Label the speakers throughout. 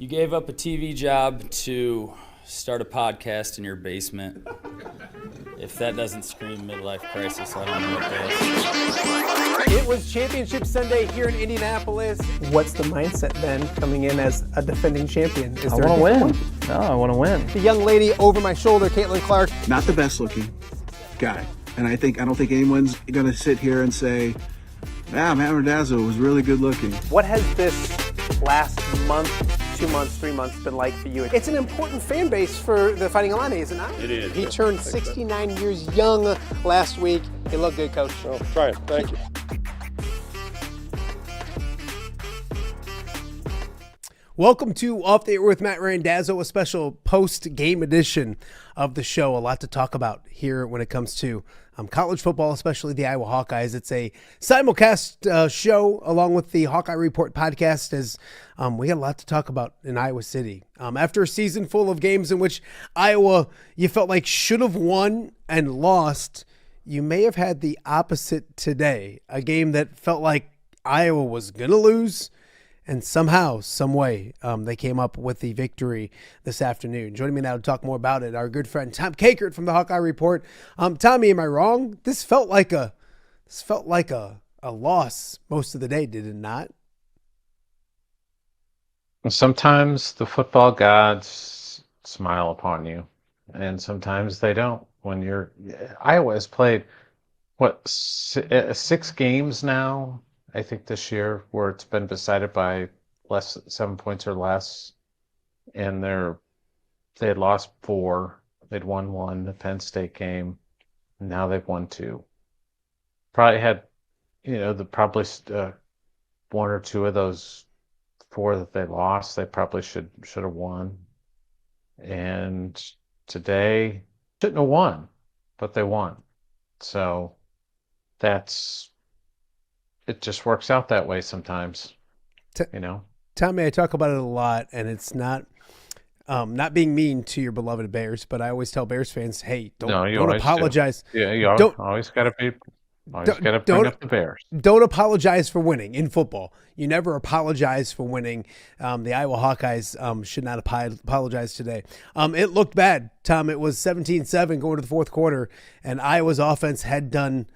Speaker 1: You gave up a TV job to start a podcast in your basement. If that doesn't scream midlife crisis, I don't know what does.
Speaker 2: It was Championship Sunday here in Indianapolis. What's the mindset then coming in as a defending champion?
Speaker 3: I want to win. No, I want to win.
Speaker 2: The young lady over my shoulder, Caitlin Clark.
Speaker 4: Not the best looking guy. And I don't think anyone's going to sit here and say, Matt Randazzo was really good looking.
Speaker 2: What has this last month, 2 months, 3 months been like for you? It's an important fan base for the Fighting Illini, is it not?
Speaker 5: It is.
Speaker 2: He turned 69 years young last week. He looked good, Coach.
Speaker 5: Oh, try it. Thank you.
Speaker 2: Welcome to Off the Air with Matt Randazzo, a special post-game edition of the show. A lot to talk about here when it comes to college football, especially the Iowa Hawkeyes. It's a simulcast show along with the Hawkeye Report podcast, as we got a lot to talk about in Iowa City. After a season full of games in which Iowa, you felt like should have won and lost, you may have had the opposite today. A game that felt like Iowa was going to lose, and somehow, some way, they came up with the victory this afternoon. Joining me now to talk more about it, our good friend Tom Kakert from the Hawkeye Report. Tommy, am I wrong? This felt like a loss most of the day, did it not?
Speaker 3: Sometimes the football gods smile upon you, and sometimes they don't. Iowa has played six games now, I think, this year, where it's been decided by 7 points or less, and they had lost 4. They'd won 1, the Penn State game, and now they've won 2. Probably had, one or two of those 4 that they lost, they probably should have won. And today, shouldn't have won, but they won. So it just works out that way sometimes,
Speaker 2: Tommy, I talk about it a lot, and it's not being mean to your beloved Bears, but I always tell Bears fans, hey, don't apologize.
Speaker 3: Do. Yeah, you always got to bring up the Bears.
Speaker 2: Don't apologize for winning in football. You never apologize for winning. The Iowa Hawkeyes should not apologize today. It looked bad, Tom. It was 17-7 going to the fourth quarter, and Iowa's offense had done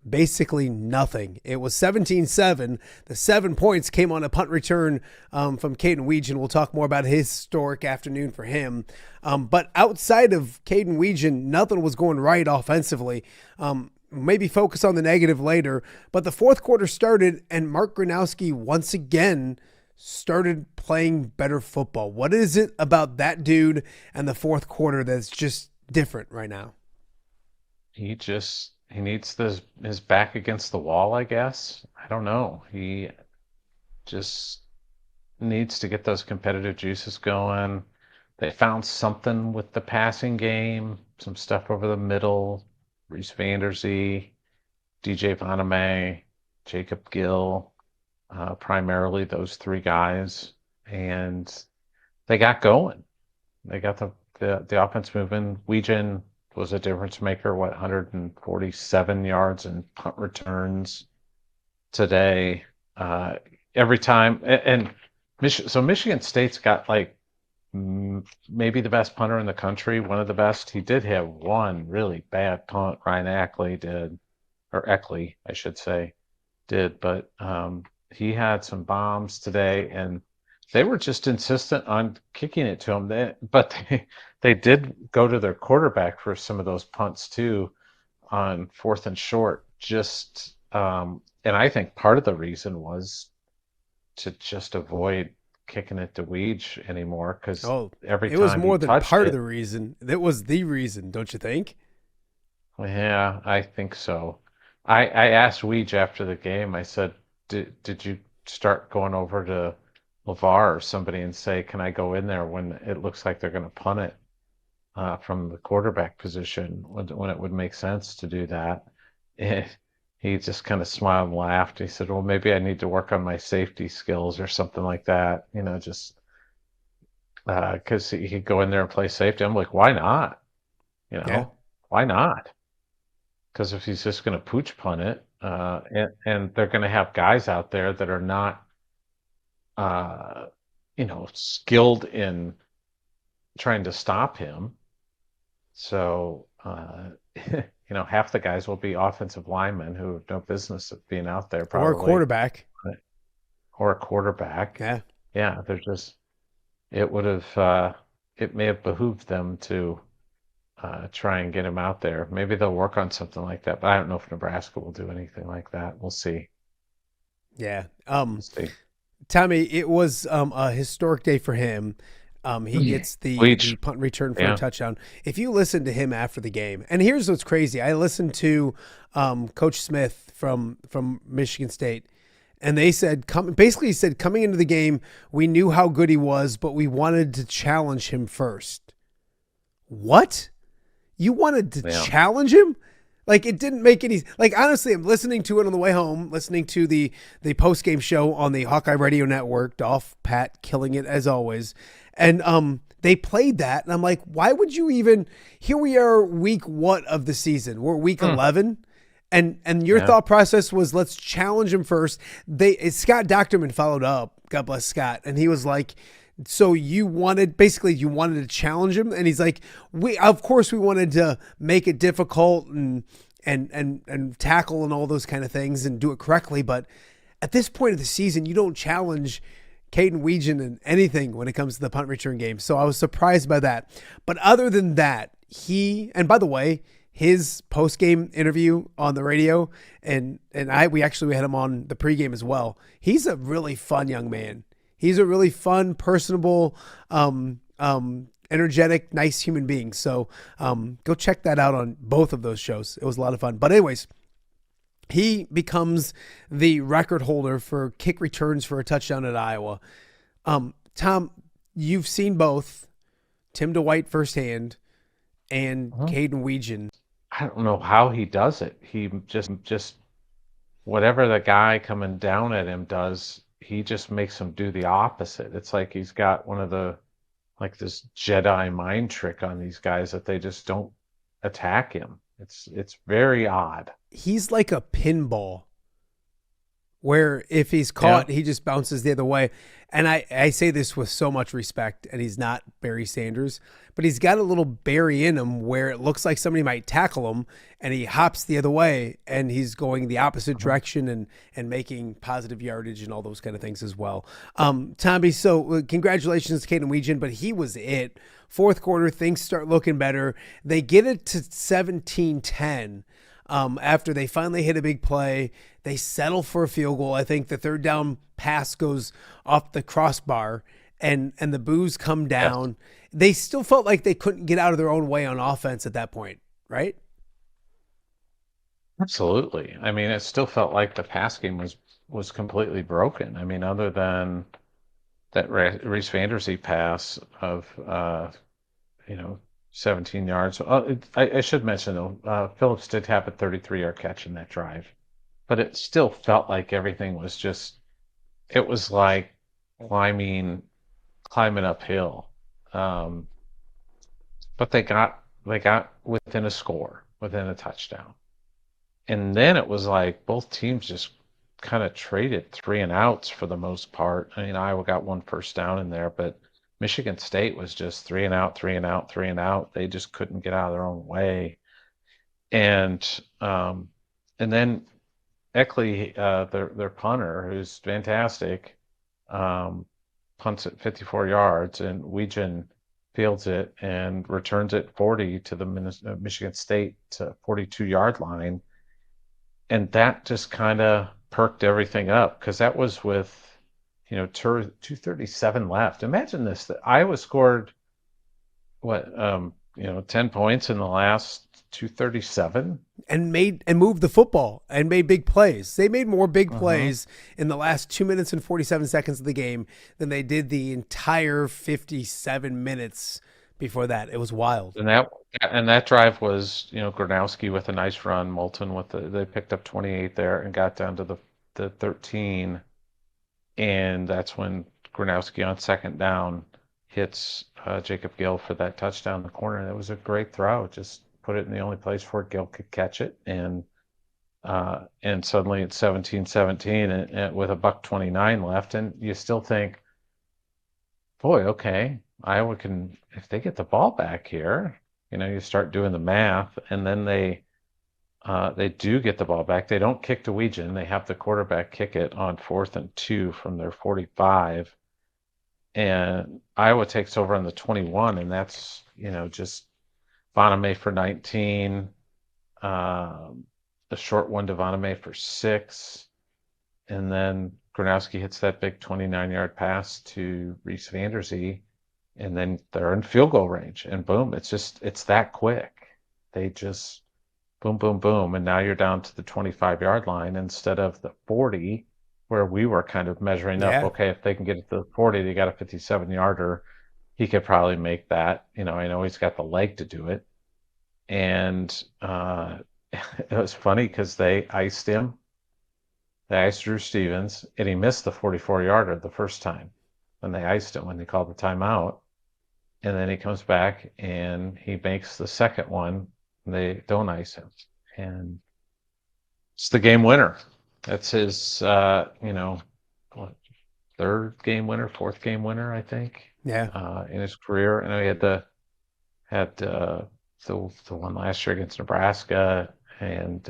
Speaker 2: basically nothing. It was 17-7. The 7 points came on a punt return from Caden Weegan. We'll talk more about his historic afternoon for him. But outside of Caden Weegan, nothing was going right offensively. Maybe focus on the negative later. But the fourth quarter started, and Mark Gronowski once again started playing better football. What is it about that dude and the fourth quarter that's just different right now?
Speaker 3: He needs his back against the wall, I guess. I don't know. He just needs to get those competitive juices going. They found something with the passing game, some stuff over the middle. Reese Vanderzee, DJ Vaname, Jacob Gill, primarily those 3 guys. And they got going. They got the offense moving. Weegan was a difference maker, 147 yards and punt returns today. Every time, and Michigan State's got maybe the best punter in the country, one of the best. He did have one really bad punt, Ryan Eckley, I should say, but he had some bombs today, and they were just insistent on kicking it to him. But they did go to their quarterback for some of those punts too on 4th and short. And I think part of the reason was to just avoid kicking it to Weege anymore, because every time
Speaker 2: it was more than part of
Speaker 3: the
Speaker 2: reason. It was the reason, don't you think?
Speaker 3: Yeah, I think so. I asked Weege after the game. I said, "Did you start going over to LeVar or somebody and say, can I go in there when it looks like they're going to punt it from the quarterback position when it would make sense to do that?" And he just kind of smiled and laughed. He said, well, maybe I need to work on my safety skills or something like that, just because he could go in there and play safety. I'm like, why not? Why not? Because if he's just going to pooch punt it, and they're going to have guys out there that are not skilled in trying to stop him. So, half the guys will be offensive linemen who have no business of being out there,
Speaker 2: Or a
Speaker 3: probably,
Speaker 2: quarterback.
Speaker 3: or a quarterback.
Speaker 2: Yeah.
Speaker 3: Yeah, it may have behooved them to try and get him out there. Maybe they'll work on something like that, but I don't know if Nebraska will do anything like that. We'll see.
Speaker 2: Yeah.
Speaker 3: We'll see.
Speaker 2: Tommy, it was a historic day for him. He gets the punt return for a touchdown. If you listen to him after the game, and here's what's crazy. I listened to Coach Smith from Michigan State, and they said, basically said, coming into the game, we knew how good he was, but we wanted to challenge him first. What? You wanted to challenge him? Like, it didn't make any, like, honestly, I'm listening to it on the way home, listening to the post-game show on the Hawkeye Radio Network, Dolph, Pat, killing it as always. And they played that, and I'm like, why would you even, here we are week what of the season? We're week 11, and your thought process was, let's challenge him first. Scott Docterman followed up, God bless Scott, and he was like, so you wanted to challenge him, and he's like, of course we wanted to make it difficult and tackle and all those kind of things and do it correctly, but at this point of the season, you don't challenge Caden Weegan in anything when it comes to the punt return game. So I was surprised by that. But other than that, and by the way, his post-game interview on the radio, and we had him on the pregame as well. He's a really fun young man. He's a really fun, personable, energetic, nice human being. So go check that out on both of those shows. It was a lot of fun. But anyways, he becomes the record holder for kick returns for a touchdown at Iowa. Tom, you've seen both Tim DeWhite firsthand and Caden Weegan.
Speaker 3: I don't know how he does it. He just whatever the guy coming down at him does, he just makes him do the opposite. It's like he's got one of this Jedi mind trick on these guys that they just don't attack him. It's very odd.
Speaker 2: He's like a pinball where if he's caught, he just bounces the other way. And I say this with so much respect, and he's not Barry Sanders, but he's got a little Barry in him where it looks like somebody might tackle him, and he hops the other way, and he's going the opposite direction and making positive yardage and all those kind of things as well. Tommy, so congratulations to Caden Weegan, but he was it. Fourth quarter, things start looking better. They get it to 17-10. After they finally hit a big play, they settle for a field goal. I think the third down pass goes off the crossbar, and the boos come down. Yes. They still felt like they couldn't get out of their own way on offense at that point, right?
Speaker 3: Absolutely. I mean, it still felt like the pass game was completely broken. I mean, other than that Reese Vandersee pass of 17 yards. I should mention, though, Phillips did have a 33-yard catch in that drive. But it still felt like everything was it was like climbing uphill. But they got within a score, within a touchdown. And then it was like both teams just kind of traded 3 and outs for the most part. I mean, Iowa got 1 first down in there, but Michigan State was just 3 and out, 3 and out, 3 and out. They just couldn't get out of their own way. And then Eckley, their punter, who's fantastic, punts it 54 yards, and Weegan fields it and returns it 40 to the Michigan State 42-yard line. And that just kind of perked everything up, because that was with 2:37 left. Imagine this, that Iowa scored 10 points in the last 2:37
Speaker 2: and moved the football and made big plays. They made more big plays in the last 2 minutes and 47 seconds of the game than they did the entire 57 minutes before that. It was wild.
Speaker 3: And that drive was, Gronowski with a nice run, Moulton they picked up 28 there and got down to the 13. And that's when Gronowski on second down hits Jacob Gill for that touchdown in the corner. That was a great throw. Just put it in the only place where Gill could catch it. And suddenly it's 17-17 and with $1:29 left. And you still think, boy, okay, Iowa can, if they get the ball back here, you start doing the math, and then they do get the ball back. They don't kick to Weegan. They have the quarterback kick it on 4th and 2 from their 45. And Iowa takes over on the 21, and that's, just Vonnegut for 19, a short one to Vonnegut for 6, and then Gronowski hits that big 29-yard pass to Reese Vanderzee, and then they're in field goal range, and boom, it's that quick. They just boom, boom, boom, and now you're down to the 25-yard line instead of the 40, where we were kind of measuring up. Okay, if they can get it to the 40, they got a 57-yarder. He could probably make that. I know he's got the leg to do it. And it was funny because they iced him. They iced Drew Stevens, and he missed the 44-yarder the first time when they iced him, when they called the timeout. And then he comes back and he makes the second one. And they don't ice him. And it's the game winner. That's his, third game winner, fourth game winner, I think.
Speaker 2: Yeah.
Speaker 3: In his career. I know he had the one last year against Nebraska, and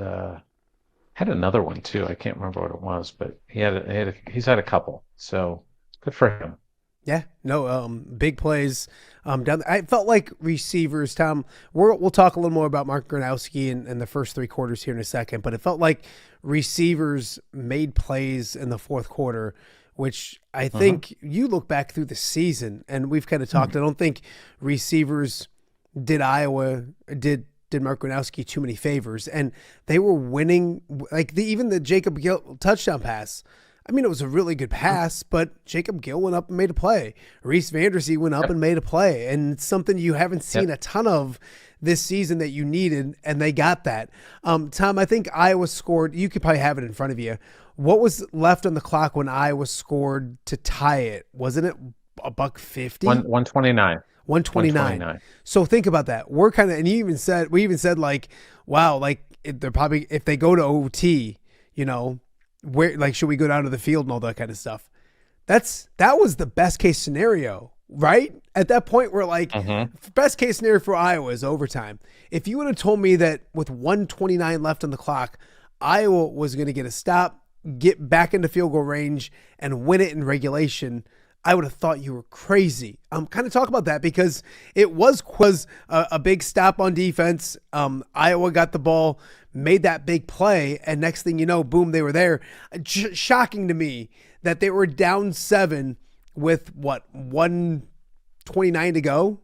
Speaker 3: had another one too. I can't remember what it was, but he's had a couple. So good for him.
Speaker 2: Yeah, no, big plays down there. I felt like receivers, Tom, we'll talk a little more about Mark Gronowski in the first 3 quarters here in a second, but it felt like receivers made plays in the fourth quarter, which I think you look back through the season, and we've kind of talked, I don't think receivers did Mark Gronowski too many favors, and they were winning, like even the Jacob Gill touchdown pass. I mean, it was a really good pass, but Jacob Gill went up and made a play. Reese Vanderzee went up and made a play. And it's something you haven't seen a ton of this season that you needed, and they got that. Tom, I think Iowa scored. You could probably have it in front of you. What was left on the clock when Iowa scored to tie it? Wasn't it $1.50?
Speaker 3: 129.
Speaker 2: 129. So think about that. We're kind of, and we even said like, wow, like they're probably, if they go to OT, where, like, should we go down to the field and all that kind of stuff? That was the best case scenario, right? At that point, we're like, best case scenario for Iowa is overtime. If you would have told me that with 129 left on the clock, Iowa was going to get a stop, get back into field goal range, and win it in regulation, I would have thought you were crazy. Kind of talk about that, because it was a big stop on defense. Iowa got the ball, made that big play, and next thing you know, boom, they were there. Shocking to me that they were down 7 with 129 to go,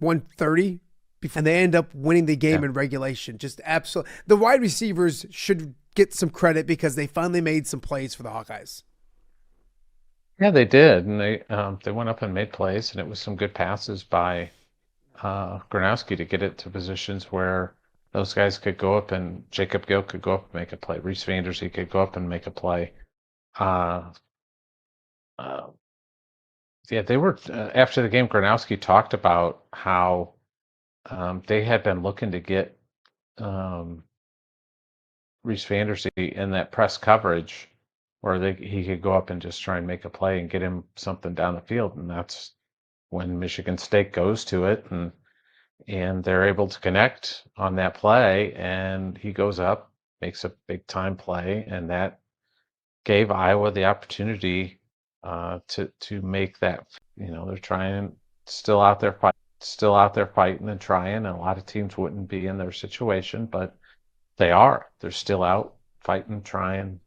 Speaker 2: 130, and they end up winning the game in regulation. Just absolutely. The wide receivers should get some credit because they finally made some plays for the Hawkeyes.
Speaker 3: Yeah, they did, and they went up and made plays, and it was some good passes by Gronowski to get it to positions where those guys could go up, and Jacob Gill could go up and make a play. Reese Vanderzee could go up and make a play. They were after the game. Gronowski talked about how they had been looking to get Reese Vanderzee in that press coverage, where he could go up and just try and make a play and get him something down the field, and that's when Michigan State goes to it, and they're able to connect on that play, and he goes up, makes a big time play, and that gave Iowa the opportunity to make that. They're trying, still out there fighting and trying, and a lot of teams wouldn't be in their situation, but they're still out fighting, trying,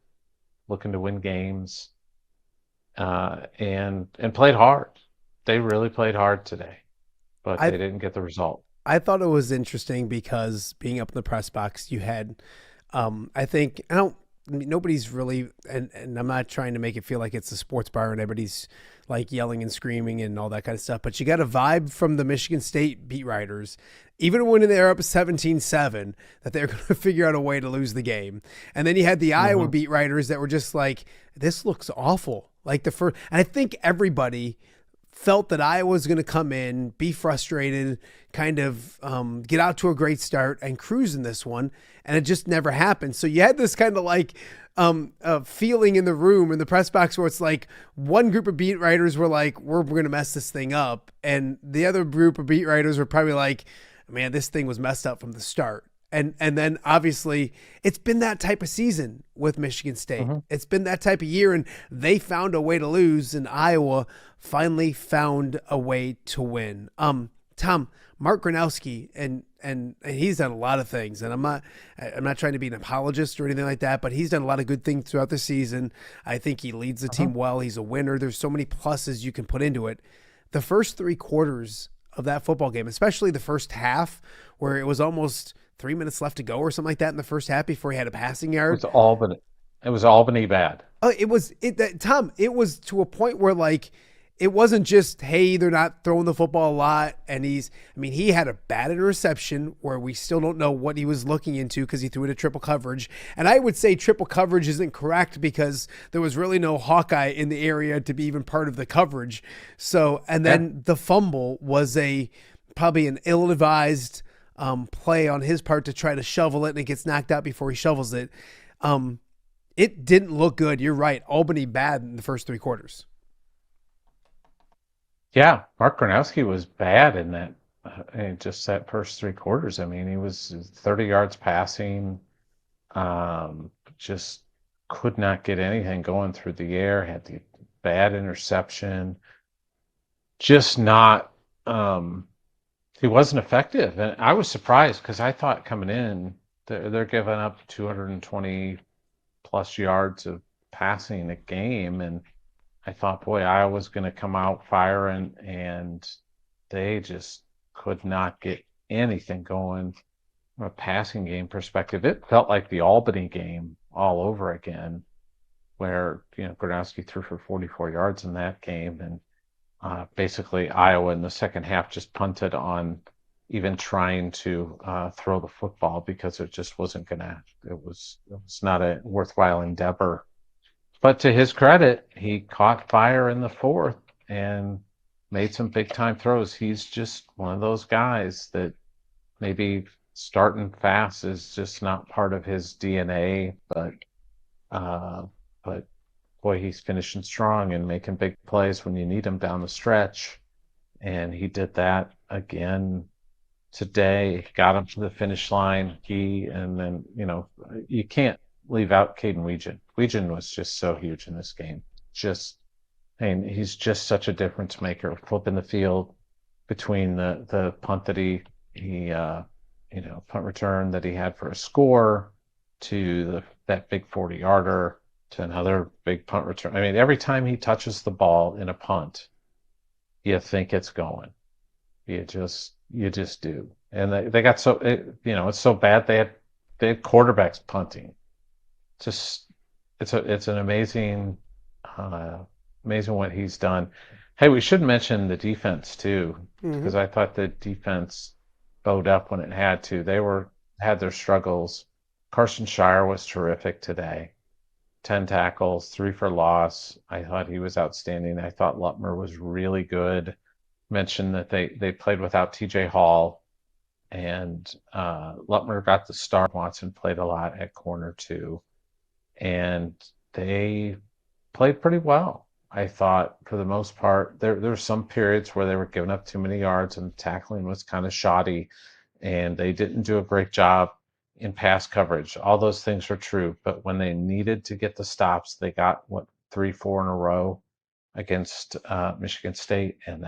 Speaker 3: looking to win games, and played hard. They really played hard today, but they didn't get the result.
Speaker 2: I thought it was interesting because being up in the press box, you had, nobody's really, and I'm not trying to make it feel like it's a sports bar and everybody's like yelling and screaming and all that kind of stuff, but you got a vibe from the Michigan State beat writers, even when they're up 17-7, that they're going to figure out a way to lose the game. And then you had the Iowa beat writers that were just like, this looks awful. Like and I think everybody felt that Iowa was going to come in, be frustrated, kind of get out to a great start and cruise in this one. And it just never happened. So you had this kind of like feeling in the room, in the press box, where it's like one group of beat writers were like, we're going to mess this thing up. And the other group of beat writers were probably like, man, this thing was messed up from the start. And then obviously it's been that type of season with Michigan State. Mm-hmm. It's been that type of year, and they found a way to lose, and Iowa finally found a way to win. Tom, Mark Gronowski, and he's done a lot of things, and I'm not trying to be an apologist or anything like that, but he's done a lot of good things throughout the season. I think he leads the team well. He's a winner. There's so many pluses you can put into it. The first 3 quarters of that football game, especially the first half, where it was almost 3 minutes left to go or something like that in the first half before he had a passing yard.
Speaker 3: It was Albany bad.
Speaker 2: It was to a point where like it wasn't just, hey, they're not throwing the football a lot. And he had a bad interception where we still don't know what he was looking into because he threw it a triple coverage. And I would say triple coverage isn't correct because there was really no Hawkeye in the area to be even part of the coverage. So, and then the fumble was probably an ill-advised play on his part to try to shovel it, and it gets knocked out before he shovels it. It didn't look good. You're right. Albany bad in the first 3 quarters.
Speaker 3: Yeah, Mark Gronowski was bad in that, just that first 3 quarters. I mean, he was 30 yards passing, just could not get anything going through the air, had the bad interception, just not, he wasn't effective. And I was surprised because I thought coming in, they're giving up 220 plus yards of passing a game, and I thought, boy, Iowa's going to come out firing, and they just could not get anything going from a passing game perspective. It felt like the Albany game all over again, where Gronowski threw for 44 yards in that game, and basically Iowa in the second half just punted on even trying to throw the football because it just wasn't gonna. It was not a worthwhile endeavor. But to his credit, he caught fire in the fourth and made some big-time throws. He's just one of those guys that maybe starting fast is just not part of his DNA, but boy, he's finishing strong and making big plays when you need him down the stretch. And he did that again today, got him to the finish line. And then, you can't leave out Caden Weegan. Weegan was just so huge in this game. He's just such a difference maker, flipping the field between the punt that he punt return that he had for a score to that big 40-yarder to another big punt return. I mean, every time he touches the ball in a punt, you think it's going. You just do. And they got it's so bad they had quarterbacks punting. It's an amazing what he's done. Hey, we should mention the defense too, because I thought the defense bowed up when it had to. They had their struggles. Carson Shire was terrific today. 10 tackles, 3 for loss. I thought he was outstanding. I thought Lutmer was really good. Mentioned that they played without TJ Hall, and Lutmer got the start. Watson played a lot at corner too. And they played pretty well, I thought, for the most part. There were some periods where they were giving up too many yards and tackling was kind of shoddy, and they didn't do a great job in pass coverage. All those things are true, but when they needed to get the stops, they got 3-4 in a row against Michigan State, and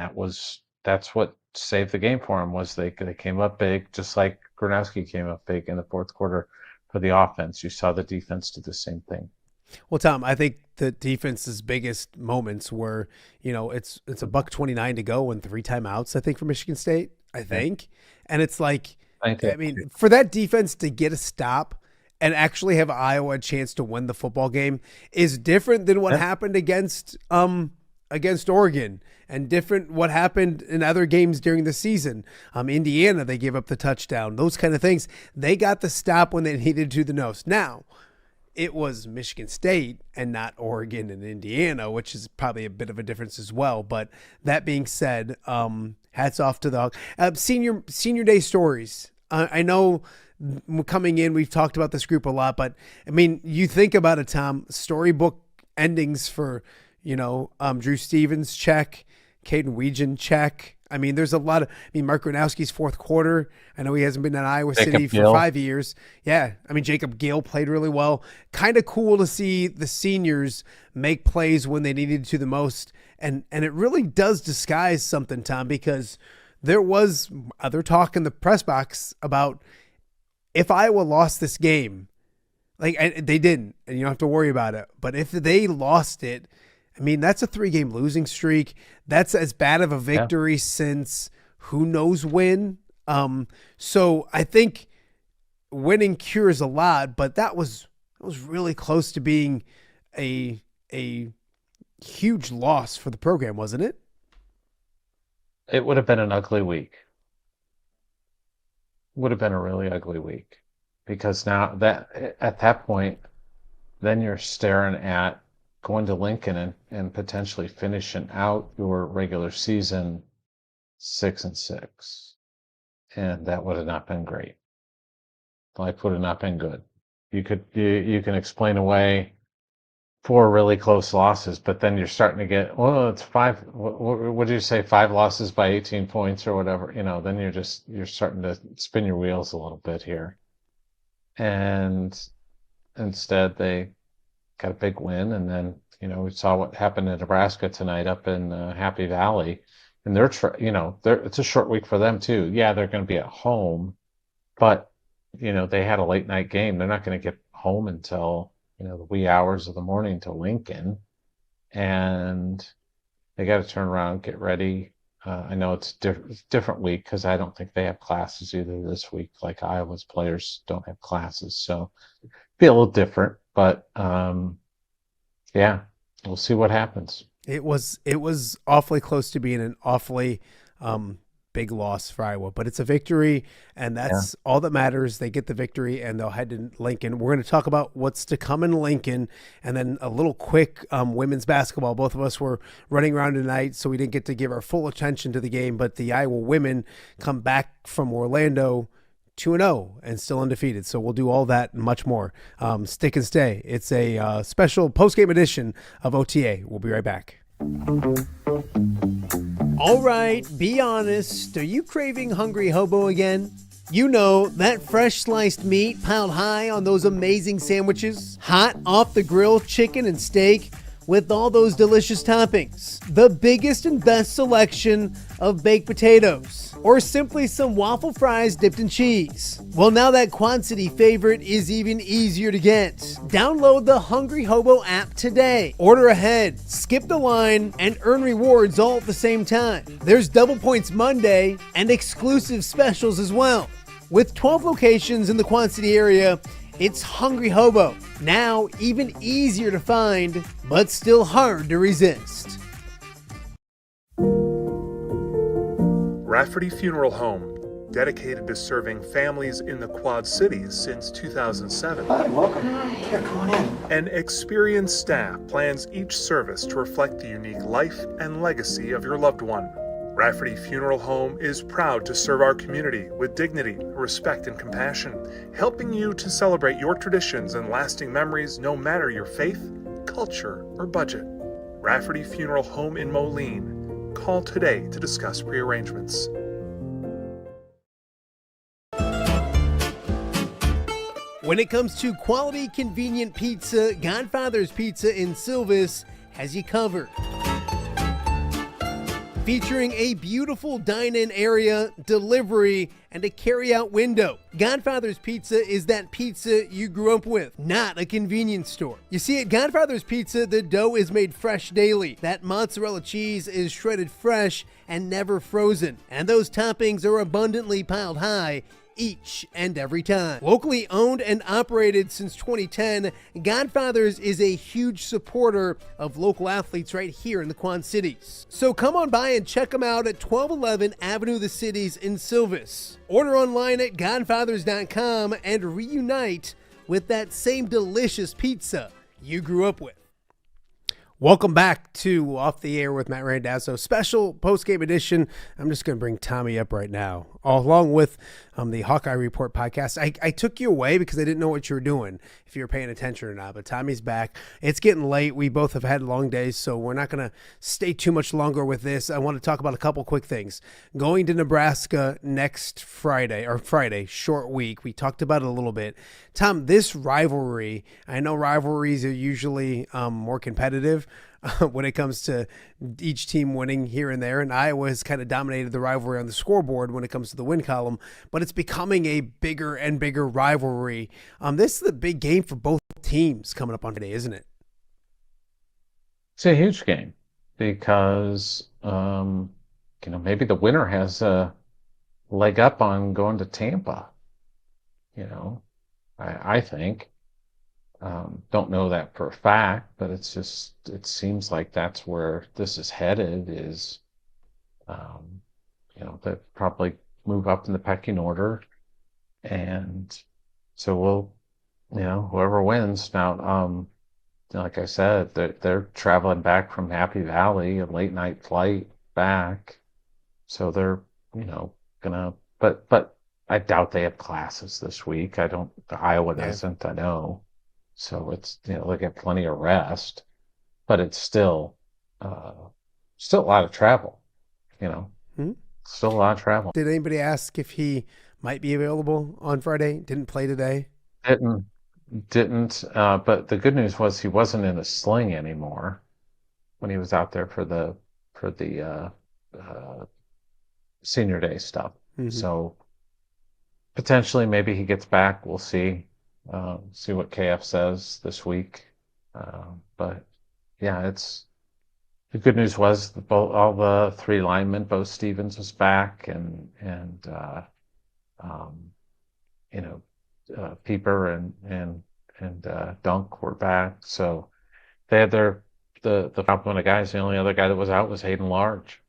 Speaker 3: that's what saved the game for them. Was they came up big, just like Gronowski came up big in the fourth quarter. For the offense, you saw the defense do the same thing.
Speaker 2: Well, Tom, I think the defense's biggest moments were, it's a $1:29 to go and 3 timeouts, I think, for Michigan State, I think. And it's like, for that defense to get a stop and actually have Iowa a chance to win the football game is different than what happened against Oregon, and different what happened in other games during the season. Indiana, they gave up the touchdown, those kind of things. They got the stop when they needed to the nose. Now, it was Michigan State and not Oregon and Indiana, which is probably a bit of a difference as well. But that being said, hats off to the senior day stories. I know coming in, we've talked about this group a lot, but I mean, you think about it, Tom, storybook endings for, Drew Stevens, check, Caden Weegan, check. I mean, there's a lot of, Mark Gronowski's fourth quarter. I know he hasn't been at Iowa City for 5 years. Yeah. I mean, Jacob Gill played really well. Kind of cool to see the seniors make plays when they needed to the most. And it really does disguise something, Tom, because there was other talk in the press box about if Iowa lost this game, they didn't, and you don't have to worry about it. But if they lost it, I mean, that's a 3-game losing streak. That's as bad of a victory since who knows when. So I think winning cures a lot, but that was really close to being a huge loss for the program, wasn't it?
Speaker 3: It would have been an ugly week. Would have been a really ugly week, because now that at that point, then you're staring at going to Lincoln and potentially finishing out your regular season 6-6. And that would have not been great. Life would have not been good. You can explain away 4 really close losses, but then you're starting to get, it's 5. What did you say? 5 losses by 18 points or whatever. Then you're starting to spin your wheels a little bit here. And instead they got a big win, and then we saw what happened in Nebraska tonight up in Happy Valley, and it's a short week for them too. Yeah, they're going to be at home, but they had a late night game. They're not going to get home until the wee hours of the morning to Lincoln, and they got to turn around, get ready. I know it's different week because I don't think they have classes either this week. Like Iowa's players don't have classes, so be a little different. But yeah, we'll see what happens.
Speaker 2: It was awfully close to being an awfully big loss for Iowa, but it's a victory, and that's all that matters. They get the victory, and they'll head to Lincoln. We're going to talk about what's to come in Lincoln, and then a little quick women's basketball. Both of us were running around tonight, so we didn't get to give our full attention to the game, but the Iowa women come back from Orlando 2-0 and still undefeated. So we'll do all that and much more. Stick and stay. It's a special post-game edition of OTA. We'll be right back. All right, be honest. Are you craving Hungry Hobo again? That fresh sliced meat piled high on those amazing sandwiches, hot off the grill chicken and steak with all those delicious toppings, the biggest and best selection of baked potatoes, or simply some waffle fries dipped in cheese. Well, now that Quad City favorite is even easier to get. Download the Hungry Hobo app today. Order ahead, skip the line, and earn rewards all at the same time. There's Double Points Monday and exclusive specials as well. With 12 locations in the Quad City area, it's Hungry Hobo. Now even easier to find, but still hard to resist.
Speaker 5: Rafferty Funeral Home, dedicated to serving families in the Quad Cities since 2007.
Speaker 6: Hi, welcome. Here, come on in.
Speaker 5: An experienced staff plans each service to reflect the unique life and legacy of your loved one. Rafferty Funeral Home is proud to serve our community with dignity, respect, and compassion, helping you to celebrate your traditions and lasting memories no matter your faith, culture, or budget. Rafferty Funeral Home in Moline. Call today to discuss prearrangements.
Speaker 2: When it comes to quality, convenient pizza, Godfather's Pizza in Silvis has you covered. Featuring a beautiful dine-in area, delivery, and a carry-out window. Godfather's Pizza is that pizza you grew up with, not a convenience store. You see, at Godfather's Pizza, the dough is made fresh daily. That mozzarella cheese is shredded fresh and never frozen. And those toppings are abundantly piled high each and every time. Locally owned and operated since 2010, Godfather's is a huge supporter of local athletes right here in the Quad Cities. So come on by and check them out at 1211 Avenue of the Cities in Silvis. Order online at godfathers.com and reunite with that same delicious pizza you grew up with. Welcome back to Off the Air with Matt Randazzo, special post-game edition. I'm just going to bring Tommy up right now, along with the Hawkeye Report podcast. I took you away because I didn't know what you were doing, if you were paying attention or not, but Tommy's back. It's getting late. We both have had long days, so we're not going to stay too much longer with this. I want to talk about a couple quick things. Going to Nebraska next Friday, short week. We talked about it a little bit. Tom, this rivalry, I know rivalries are usually more competitive when it comes to each team winning here and there, and Iowa has kind of dominated the rivalry on the scoreboard when it comes to the win column, but it's becoming a bigger and bigger rivalry. This is a big game for both teams coming up on today, isn't it?
Speaker 3: It's a huge game because, maybe the winner has a leg up on going to Tampa. I think. Don't know that for a fact, but it seems like that's where this is headed is, they probably move up in the pecking order. And so whoever wins now, like I said, they're traveling back from Happy Valley, a late night flight back. So they're, gonna, but I doubt they have classes this week. Iowa doesn't, I know. So it's, they get plenty of rest, but it's still a lot of travel, still a lot of travel.
Speaker 2: Did anybody ask if he might be available on Friday? Didn't play today?
Speaker 3: Didn't, but the good news was he wasn't in a sling anymore when he was out there for the senior day stuff. Mm-hmm. So potentially maybe he gets back. We'll see. See what KF says this week. But yeah, the good news was all the three linemen, Bo Stevens was back and Pieper and Dunk were back. So they had the complement of guys. The only other guy that was out was Hayden Large.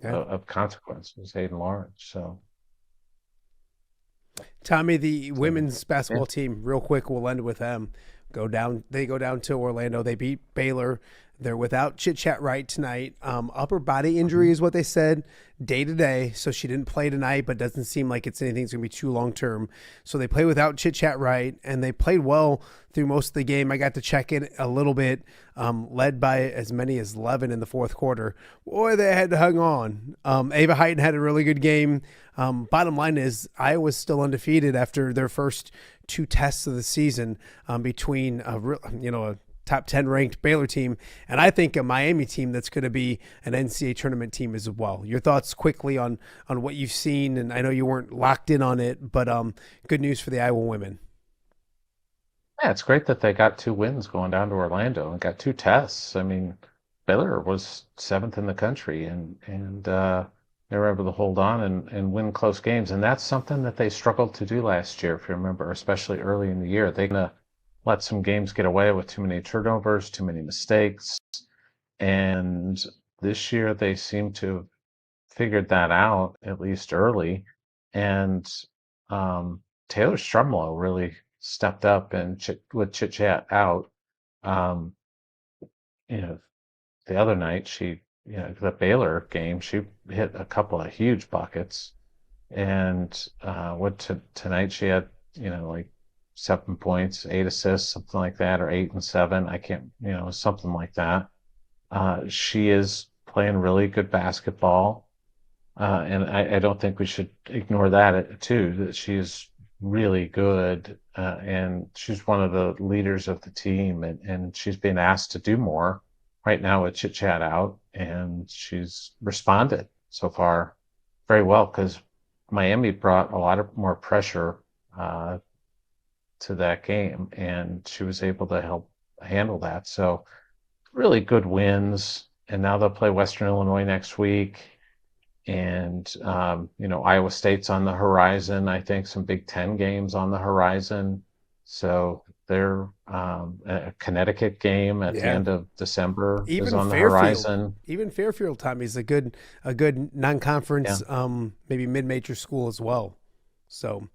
Speaker 3: Of consequence was Hayden Large. So
Speaker 2: Tommy, the women's basketball team, real quick, we'll end with them. They go down to Orlando. They beat Baylor. They're without Chit Chat Wright tonight. Upper body injury is what they said, day to day. So she didn't play tonight, but doesn't seem like it's anything that's going to be too long term. So they play without Chit Chat Wright, and they played well through most of the game. I got to check it a little bit, led by as many as 11 in the fourth quarter. Boy, they had to hang on. Ava Heighton had a really good game. Bottom line is Iowa's still undefeated after their first two tests of the season between a top 10 ranked Baylor team and I think a Miami team that's going to be an NCAA tournament team as well. Your thoughts quickly on what you've seen, and I know you weren't locked in on it, but good news for the Iowa women.
Speaker 3: Yeah, it's great that they got 2 wins going down to Orlando and got 2 tests. I mean, Baylor was 7th in the country and they were able to hold on and win close games. And that's something that they struggled to do last year, if you remember, especially early in the year. They're going to let some games get away with too many turnovers, too many mistakes. And this year they seem to have figured that out, at least early. And Taylor Strumlow really stepped up and with Chit Chat out. The other night the Baylor game, she hit a couple of huge buckets. And tonight she had, like 7 points, 8 assists, something like that, or 8 and 7. I can't, something like that. She is playing really good basketball. And I don't think we should ignore that too, that she's really good. And she's one of the leaders of the team and she's being asked to do more right now with Chit Chat out. And she's responded so far very well because Miami brought a lot of more pressure to that game, and she was able to help handle that. So really good wins, and now they'll play Western Illinois next week. And, Iowa State's on the horizon. I think some Big Ten games on the horizon. So they're a Connecticut game at the end of December is on the horizon.
Speaker 2: Even Fairfield, Tommy, is a good non-conference, maybe mid-major school as well. So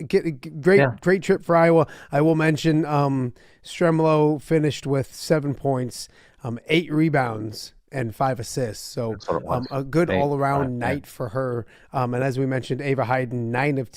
Speaker 2: Great trip for Iowa. I will mention Stremolo finished with 7 points, 8 rebounds, and 5 assists. So a good all-around night for her. And as we mentioned, Ava Hayden, 9 of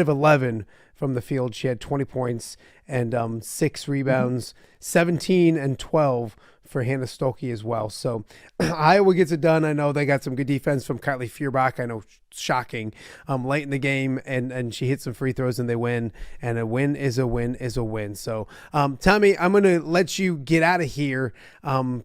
Speaker 2: 11 from the field. She had 20 points and 6 rebounds, 17 and 12 for Hannah Stolke as well. So Iowa gets it done. I know they got some good defense from Kylie Feuerbach. I know, shocking, late in the game, and she hit some free throws and they win. And a win is a win is a win. So Tommy, I'm going to let you get out of here.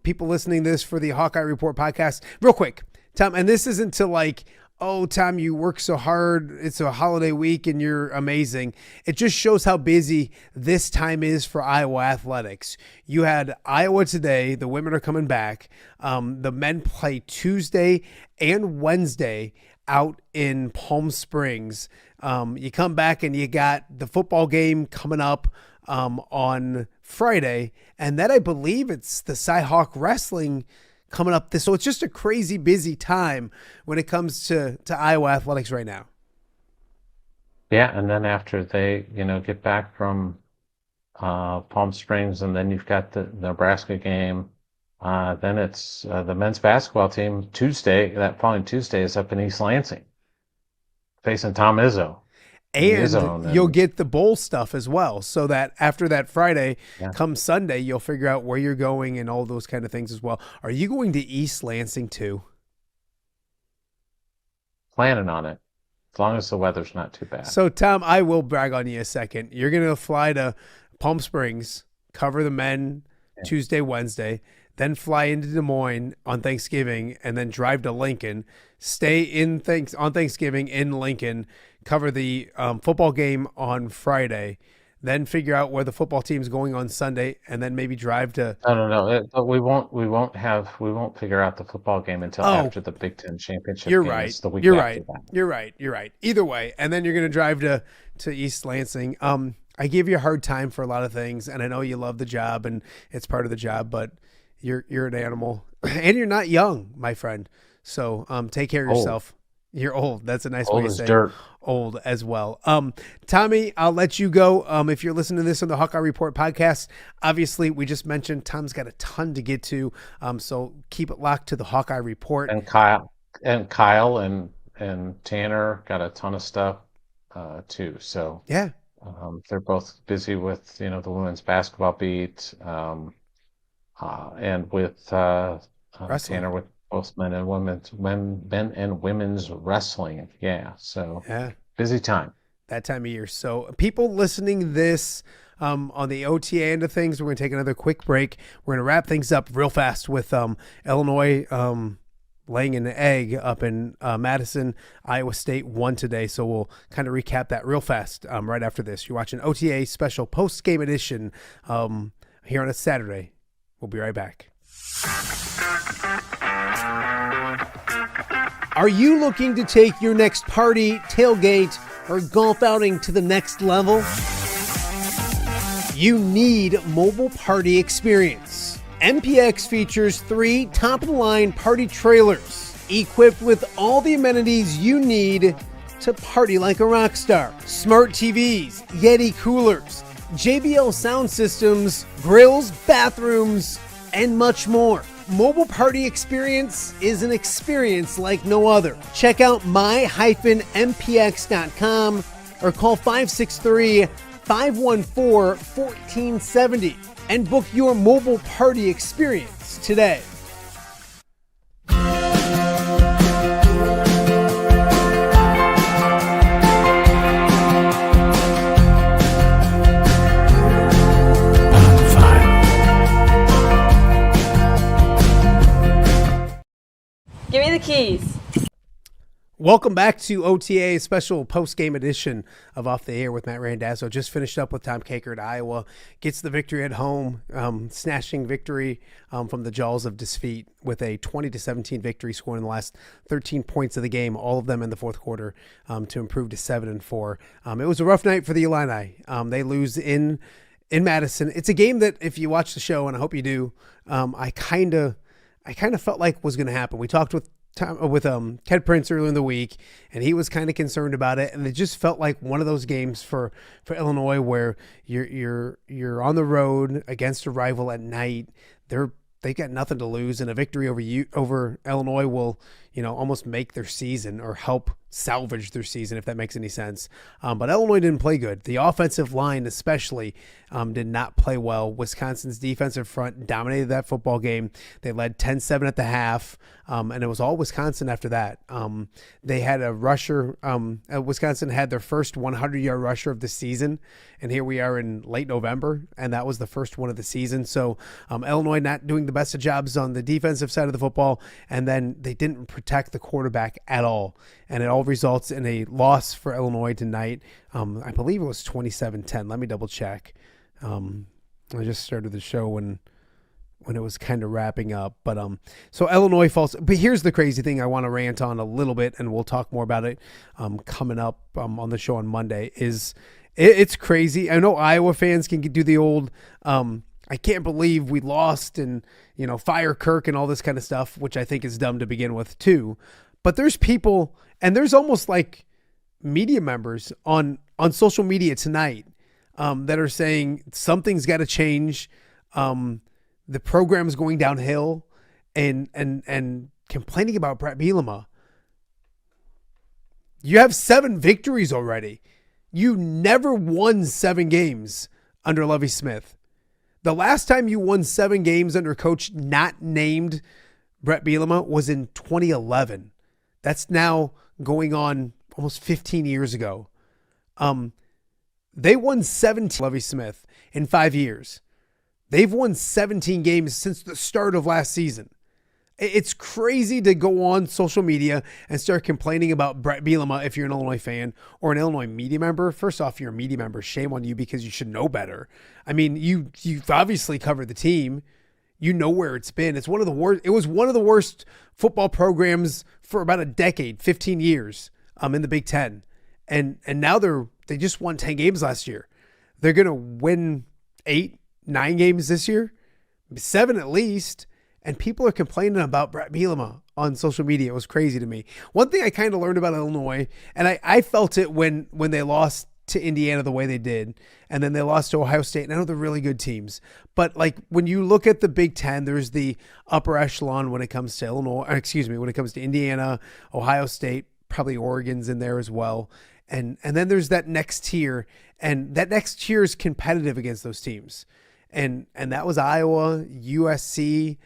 Speaker 2: People listening to this for the Hawkeye Report podcast, real quick, Tom, and this isn't to like, oh, Tom, you work so hard. It's a holiday week and you're amazing. It just shows how busy this time is for Iowa athletics. You had Iowa today. The women are coming back. The men play Tuesday and Wednesday out in Palm Springs. You come back and you got the football game coming up on Friday. And then I believe it's the Cyhawk wrestling coming up. So it's just a crazy busy time when it comes to Iowa athletics right now.
Speaker 3: Yeah, and then after they, get back from Palm Springs, and then you've got the Nebraska game. Then it's the men's basketball team Tuesday. That following Tuesday is up in East Lansing, facing Tom Izzo.
Speaker 2: And you'll get the bowl stuff as well, so that after that Friday, come Sunday, you'll figure out where you're going and all those kind of things as well. Are you going to East Lansing too?
Speaker 3: Planning on it, as long as the weather's not too bad.
Speaker 2: So, Tom, I will brag on you a second. You're going to fly to Palm Springs, cover the men Tuesday, Wednesday, then fly into Des Moines on Thanksgiving, and then drive to Lincoln, stay on Thanksgiving in Lincoln, cover the football game on Friday, then figure out where the football team's going on Sunday, and then maybe drive to.
Speaker 3: No. But we won't figure out the football game until after the Big Ten championship.
Speaker 2: You're
Speaker 3: game.
Speaker 2: right.
Speaker 3: It's the week
Speaker 2: You're
Speaker 3: after
Speaker 2: right.
Speaker 3: that.
Speaker 2: You're right. Either way, and then you're going to drive to East Lansing. I give you a hard time for a lot of things, and I know you love the job, and it's part of the job, but you're an animal, and you're not young, my friend. So take care of yourself. You're old. That's a nice way to say
Speaker 3: dirt.
Speaker 2: Old as well. Tommy, I'll let you go. If you're listening to this on the Hawkeye Report podcast, obviously we just mentioned Tom's got a ton to get to. So keep it locked to the Hawkeye Report.
Speaker 3: And Kyle and Tanner got a ton of stuff too. So
Speaker 2: yeah,
Speaker 3: they're both busy with the women's basketball beat and with Tanner with both men and women's wrestling. Yeah. So busy time.
Speaker 2: That time of year. So people listening this on the OTA end of things, we're going to take another quick break. We're going to wrap things up real fast with Illinois laying an egg up in Madison. Iowa State won today. So we'll kind of recap that real fast right after this. You're watching OTA special post-game edition here on a Saturday. We'll be right back. Are you looking to take your next party, tailgate, or golf outing to the next level? You need Mobile Party Experience. MPX features 3 top-of-the-line party trailers equipped with all the amenities you need to party like a rock star. Smart TVs, Yeti coolers, JBL sound systems, grills, bathrooms, and much more. Mobile Party Experience is an experience like no other. Check out my-mpx.com or call 563-514-1470 and book your Mobile Party Experience today.
Speaker 7: Give me the keys.
Speaker 2: Welcome back to OTA, special post-game edition of Off the Air with Matt Randazzo. Just finished up with Tom Kakert. Iowa gets the victory at home, snatching victory from the jaws of defeat with a 20-17 victory, scoring the last 13 points of the game, all of them in the fourth quarter, to improve to 7-4. It was a rough night for the Illini. They lose in Madison. It's a game that, if you watch the show, and I hope you do, I kind of felt like was going to happen. We talked with Ted Prince earlier in the week, and he was kind of concerned about it. And it just felt like one of those games for Illinois where you're on the road against a rival at night. They got nothing to lose, and a victory over Illinois will, almost make their season or help salvage their season, if that makes any sense. But Illinois didn't play good. The offensive line especially did not play well. Wisconsin's defensive front dominated that football game. They led 10-7 at the half, and it was all Wisconsin after that. They had a rusher. Wisconsin had their first 100-yard rusher of the season, and here we are in late November, and that was the first one of the season. So Illinois not doing the best of jobs on the defensive side of the football, and then they didn't protect the quarterback at all. And it all results in a loss for Illinois tonight. I believe it was 27-10. Let me double check. I just started the show when it was kind of wrapping up. But so Illinois falls. But here's the crazy thing I want to rant on a little bit, and we'll talk more about it coming up on the show on Monday. It's crazy. I know Iowa fans can do the old I can't believe we lost and, fire Kirk and all this kind of stuff, which I think is dumb to begin with too. But there's people, and there's almost like media members on social media tonight that are saying something's got to change. The program's going downhill and complaining about Brett Bielema. You have 7 victories already. You never won 7 games under Lovie Smith. The last time you won 7 games under coach not named Brett Bielema was in 2011. That's now going on almost 15 years ago. They won 17 Lovie Smith in 5 years. They've won 17 games since the start of last season. It's crazy to go on social media and start complaining about Brett Bielema if you're an Illinois fan or an Illinois media member. First off, you're a media member. Shame on you because you should know better. I mean, you've obviously covered the team. You know where it's been. It's one of the worst. It was one of the worst football programs for about a decade, 15 years in the Big Ten. And now they just won 10 games last year. They're going to win 8, 9 games this year, 7 at least. And people are complaining about Brett Bielema on social media. It was crazy to me. One thing I kind of learned about Illinois, and I felt it when they lost to Indiana the way they did, and then they lost to Ohio State. And I know they're really good teams, but like when you look at the Big Ten, there's the upper echelon when it comes to when it comes to Indiana, Ohio State, probably Oregon's in there as well. And then there's that next tier, and that next tier is competitive against those teams. And that was Iowa, USC.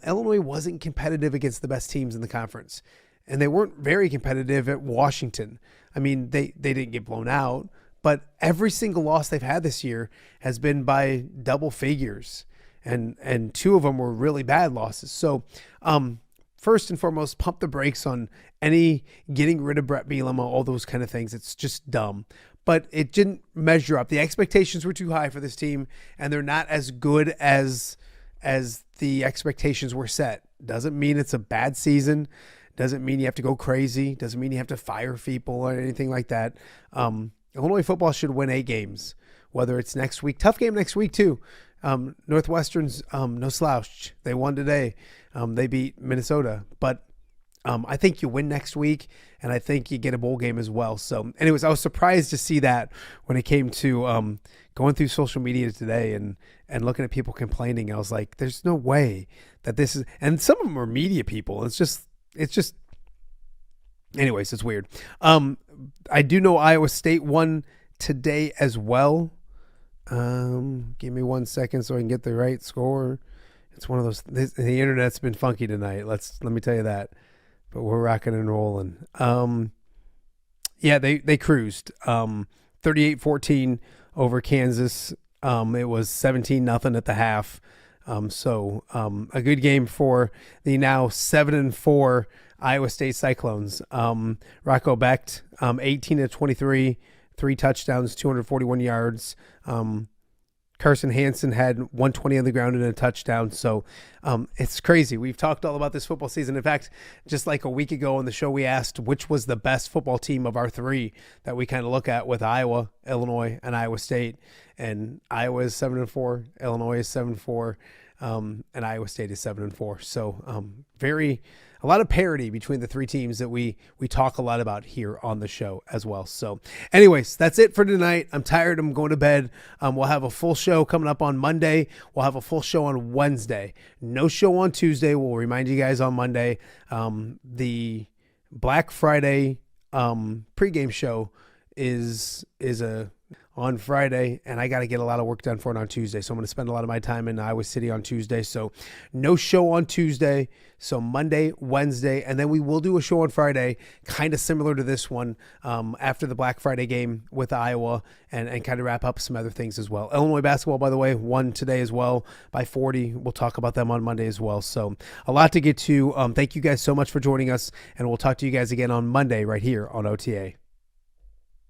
Speaker 2: Illinois wasn't competitive against the best teams in the conference, and they weren't very competitive at Washington. I mean, they didn't get blown out, but every single loss they've had this year has been by double figures, and 2 of them were really bad losses. So, first and foremost, pump the brakes on any getting rid of Brett Bielema, all those kind of things. It's just dumb. But it didn't measure up. The expectations were too high for this team, and they're not as good as the expectations were set. Doesn't mean it's a bad season. Doesn't mean you have to go crazy. Doesn't mean you have to fire people or anything like that. Illinois football should win 8 games, whether it's next week. Tough game next week too. Northwestern's no slouch. They won today. They beat Minnesota, but I think you win next week, and I think you get a bowl game as well. So anyways, I was surprised to see that when it came to going through social media today and looking at people complaining. I was like, there's no way that this is, and some of them are media people. It's just anyways, it's weird. I do know Iowa State won today as well. Give me 1 second so I can get the right score. It's one of those, the internet's been funky tonight. Let me tell you that. But we're rocking and rolling. Yeah, they cruised. 38-14 over Kansas. It was 17-0 at the half. So a good game for the now 7-4 Iowa State Cyclones. Rocco Becht, 18-23, 3 touchdowns, 241 yards. Carson Hansen had 120 on the ground and a touchdown. So it's crazy. We've talked all about this football season. In fact, just like a week ago on the show, we asked which was the best football team of our 3 that we kind of look at with Iowa, Illinois, and Iowa State. And Iowa is 7-4. Illinois is 7-4. and Iowa State is 7-4. So a lot of parity between the three teams that we talk a lot about here on the show as well. So anyways, that's it for tonight. I'm tired. I'm going to bed. We'll have a full show coming up on Monday. We'll have a full show on Wednesday. No show on Tuesday. We'll remind you guys on Monday. The Black Friday pregame show is on Friday, and I got to get a lot of work done for it on Tuesday. So I'm going to spend a lot of my time in Iowa City on Tuesday. So no show on Tuesday. So Monday, Wednesday, and then we will do a show on Friday, kind of similar to this one, after the Black Friday game with Iowa, and kind of wrap up some other things as well. Illinois basketball, by the way, won today as well by 40. We'll talk about them on Monday as well. So a lot to get to. Thank you guys so much for joining us, and we'll talk to you guys again on Monday right here on OTA.